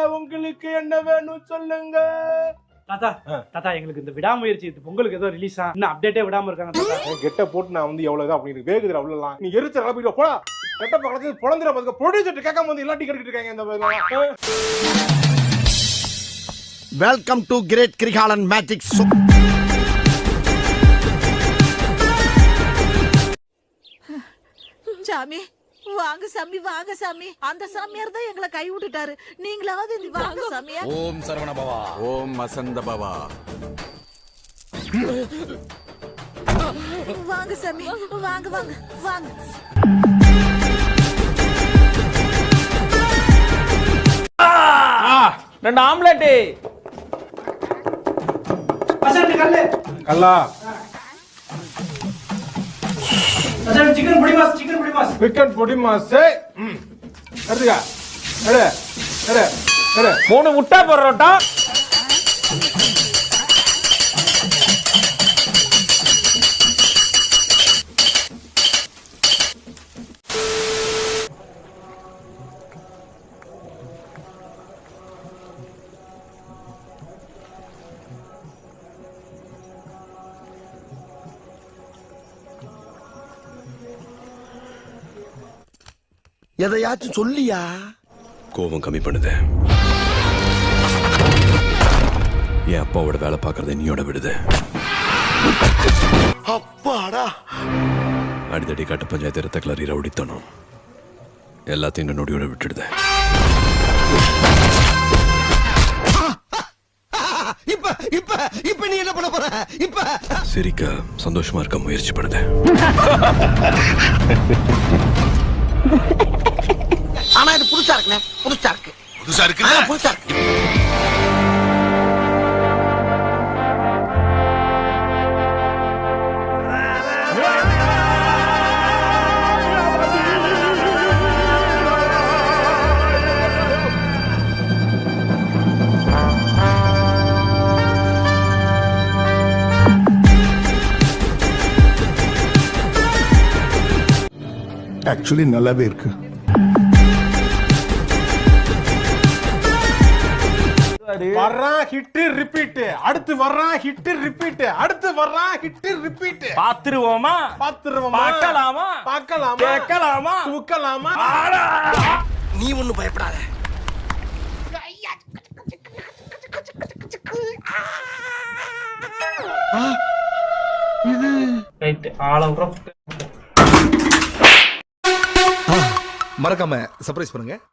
உங்களுக்கு என்ன வேணும் சொல்லுங்க. தாத்தா தாத்தா எங்களுக்கு இந்த விடாமுயற்சி பொங்கலுக்கு ஏதோ ரிலீஸ் இன்னும் அப்டேட்டே விடாம இருக்காங்க தாத்தா. கெட்ட போட்டு நான் வந்து எவ்வளவுதான் அப்படின்னு வேகுதுல அவ்வளவுலாம் நீ எரிச்ச கிளப்பிட்டு போடா. கெட்ட பக்கத்துல பொழந்துற பாத்துக்க ப்ரொடியூசர் கேட்காம வந்து எல்லாம் டிக்கெட் இருக்காங்க இந்த welcome to great Kirikalan magic show. சாமி வாங்க சாமி, வாங்க சாமி. அந்த சாமியார் தான் எங்களை கை விட்டுட்டாரு. நீங்களாவது வாங்க சாமியா. ஓம் சரவண பவா, ஓம் வசந்த பவா. வாங்க சாமி, வாங்க வாங்க வாங்க. ரெண்டு ஆம்லெட். கல்லா சிக்கன் பொடி மாஸ், சிக்கன் பொடி மாஸ், சிக்கன் பொடி மாஸ். எடுத்துக்க. எடு எடு எடு. 3 முட்டை பரோட்டா. எதையாச்சும் சொல்லியா? கோபம் கம்மி பண்ணுது. என் அப்பாவோட வேலை பார்க்கறத நீயோட விடுது. அப்பாடா. அடிதடி கட்ட பஞ்சாயத்து ரத்த கிளறி ரவுடித்தனம் எல்லாத்தையும் நொடியோட விட்டுடுது. இப்ப இப்ப இப்ப நீ என்ன பண்ண போற? இப்ப சிரிக்க சந்தோஷமா இருக்க முயற்சி பண்ணுது. ஆனா இது புதுசா இருக்குனே. புதுசா இருக்கு. புதுசா இருக்கு. புதுசா இருக்கு. ஆக்சுவலி நல்லாவே இருக்கு. வர்றான் ஹிட் ரிப்பீட், அடுத்து வர்றான் ஹிட் ரிப்பீட், அடுத்து வர்றான் ஹிட் ரிப்பீட். பாத்துருவோமா? பாத்துருவோமா? பார்க்கலாமா? பார்க்கலாமா? கேட்கலாமா? தூக்கலாமா? நீ ஒண்ணும் பயப்படாத. ரைட் ஆளவுற மறக்காம சர்ப்ரைஸ் பண்ணுங்க.